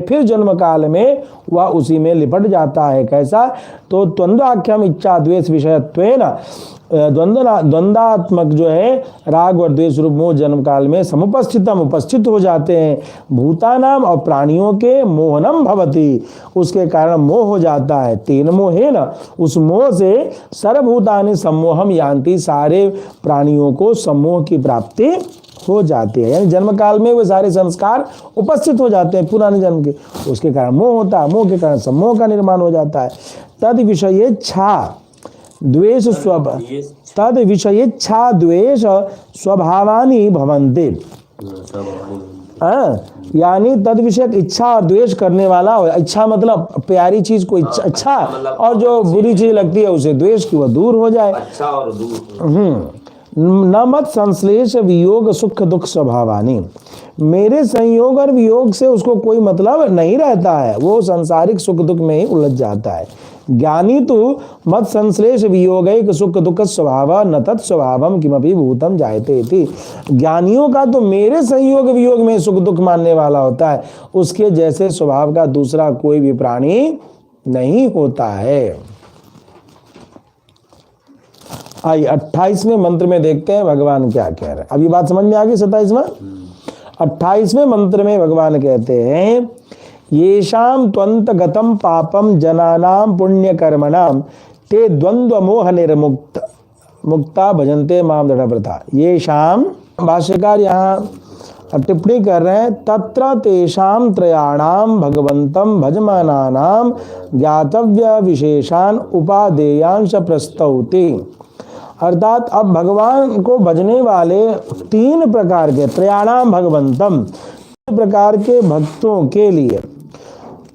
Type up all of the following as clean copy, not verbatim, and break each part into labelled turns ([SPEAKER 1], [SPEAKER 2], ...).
[SPEAKER 1] फिर जन्म काल में वह उसी में लिपट जाता है। कैसा? तो द्वंद्वाख्यम इच्छा द्वेष विषयत्वेन द्वंद्वात्मक जो है राग और द्वेष रूप मोह जन्म काल में समुपस्थितम उपस्थित हो जाते हैं। भूतानाम और प्राणियों के मोहनम भवति, उसके कारण मोह हो जाता है। तेन मोहे न, उस मोह से सर्वभूतानि सम्मोहम यान्ति, सारे प्राणियों को सम्मोह की प्राप्ति हो जाती है। यानी जन्म काल में वो सारे संस्कार उपस्थित हो जाते हैं पुराने जन्म के, उसके कारण मोह होता है, मोह के कारण सम्मोह का निर्माण हो जाता है। तद विषयेच्छा द्वेष तद विषयेच्छा द्वेष स्वभावानि भवन्ति। यानी तद विषय इच्छा और द्वेष करने वाला, इच्छा मतलब प्यारी चीज को अच्छा, और जो बुरी चीज लगती है उसे द्वेष की, वह दूर हो जाए।
[SPEAKER 2] अच्छा और दूर
[SPEAKER 1] न मत संश्लेष वियोग सुख दुख स्वभावानी, मेरे संयोग और वियोग से उसको कोई मतलब नहीं रहता है, वो सांसारिक सुख दुख में ही उलझ जाता है। ज्ञानी तो मत संश्लेष वियोग सुख दुख स्वभाव न तत्स्वभावम किमपि भूतम जायते इति। ज्ञानियों का तो मेरे संयोग वियोग में सुख दुख मानने वाला होता है, उसके जैसे स्वभाव का दूसरा कोई भी प्राणी नहीं होता है। आइए 28वें मंत्र में देखते हैं भगवान क्या कह रहे हैं। अब ये बात समझ में आ गई। 27वां 28वें मंत्र में भगवान कहते हैं येषाम त्वंत गतम पापम जनानाम पुण्य कर्मणाम ते द्वंद्व मोह निर्मुक्त मुक्ता भजन्ते माम दृढ़व्रता। येषाम, भाष्यकार यहाँ टिप्पणी कर रहे हैं, तत्र तेषाम त्रयाणाम भगवंतम भजमानानाम ज्ञातव्य विशेषान उपादेयांश प्रस्तौति। अर्थात अब भगवान को भजने वाले तीन प्रकार के, त्रयाणाम भगवंतम, प्रकार के भक्तों के लिए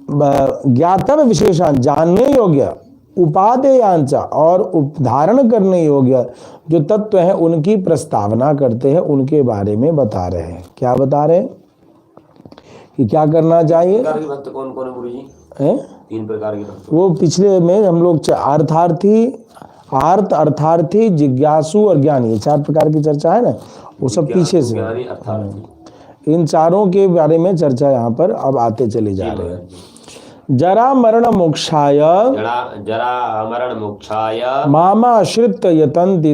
[SPEAKER 1] ज्ञातव्य विशेषण, जानने योग्य, उपादेयांश और उपधारण करने योग्य जो तत्व है उनकी प्रस्तावना करते हैं, उनके बारे में बता रहे हैं। क्या बता रहे हैं कि क्या करना चाहिए?
[SPEAKER 2] भक्त कौन कौन है गुरुजी? तीन प्रकार के भक्त। वो
[SPEAKER 1] पिछले में हम लोग अर्थार्थी, अर्थार्थी, जिज्ञासु और ज्ञानी, ये चार प्रकार की चर्चा है ना, वो सब पीछे से। इन चारों के बारे में चर्चा यहाँ पर अब आते चले जा रहे हैं। जरा मरण मोक्षाय मामाश्रित यतन्ति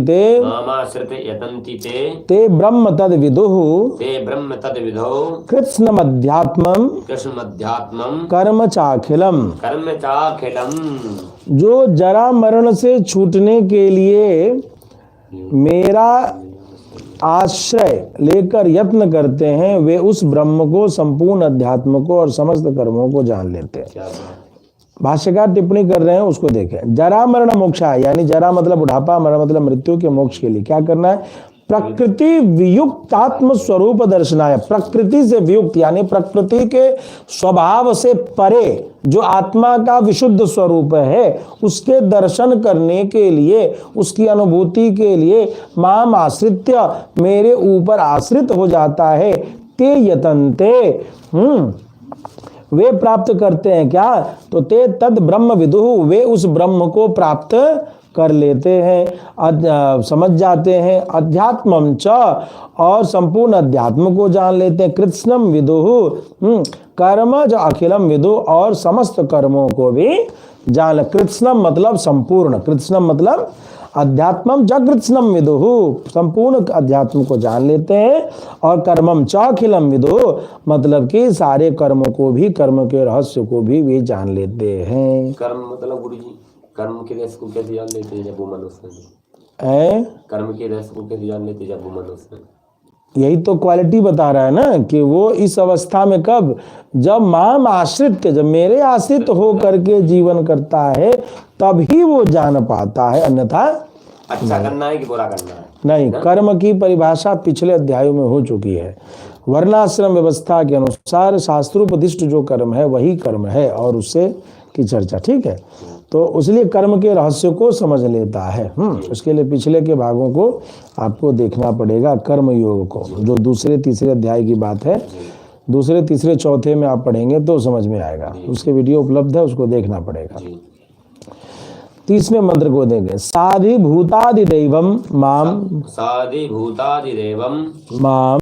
[SPEAKER 1] ते ब्रह्म तद विदुः कृत्स्नमध्यात्मम् कर्म चाखिलम। जो जरा मरण से छूटने के लिए मेरा आश्रय लेकर यत्न करते हैं, वे उस ब्रह्म को, संपूर्ण अध्यात्म को और समस्त कर्मों को जान लेते हैं। भाष्यकार टिप्पणी कर रहे हैं, उसको देखें। जरा मरण मोक्षा, यानी जरा मतलब बुढ़ापा, मरण मतलब मृत्यु के मोक्ष के लिए क्या करना है? प्रकृति वियुक्त आत्म स्वरूप दर्शनाय। प्रकृति से वियुक्त यानी प्रकृति के स्वभाव से परे जो आत्मा का विशुद्ध स्वरूप है, उसके दर्शन करने के लिए, उसकी अनुभूति के लिए माम आश्रित्य, मेरे ऊपर आश्रित हो जाता है। ते यतन्ते, वे प्राप्त करते हैं क्या? तो ते तद ब्रह्म विदुः, वे उस ब्रह्म को प्राप्त कर लेते हैं, समझ जाते हैं। अध्यात्मम च, और संपूर्ण अध्यात्म को जान लेते हैं। कृत्स्नम विदुः, कर्म जो अखिलम विदु, और समस्त कर्मों को भी जान। कृत्स्नम मतलब संपूर्ण, कृत्स्नम मतलब अध्यात्मम च कृत्स्नम विदुः, संपूर्ण अध्यात्म को जान लेते हैं। और कर्मम च अखिलम विदुः, मतलब कि सारे कर्मों को भी, कर्म के रहस्य को भी वे जान लेते हैं।
[SPEAKER 2] कर्म मतलब गुरुजी कर्म के रस को कैसे जान लेते हैं जब वो मनुष्य है? कर्म के रस को कैसे जान लेते हैं जब वो मनुष्य है?
[SPEAKER 1] यही तो क्वालिटी बता रहा है ना, कि वो इस अवस्था में कब, जब माम आश्रित, जब मेरे आश्रित हो करके जीवन करता है, तभी वो जान पाता है, अन्यथा
[SPEAKER 2] अच्छा करना है कि बुरा करना है
[SPEAKER 1] नहीं। कर्म की परिभाषा पिछले अध्यायों में हो चुकी है। वर्णाश्रम व्यवस्था के अनुसार शास्त्रोपदिष्ट जो कर्म है वही कर्म है, और उससे की चर्चा, ठीक है। तो इसलिए कर्म के रहस्य को समझ लेता है। उसके लिए पिछले के भागों को आपको देखना पड़ेगा, कर्म योग को, जो दूसरे तीसरे अध्याय की बात है। दूसरे तीसरे चौथे में आप पढ़ेंगे तो समझ में आएगा, उसके वीडियो उपलब्ध है, उसको देखना पड़ेगा। 30वें मंत्र को देंगे। साधिभूतादिदैवम माम,
[SPEAKER 2] साधिभूतादिदैवम
[SPEAKER 1] माम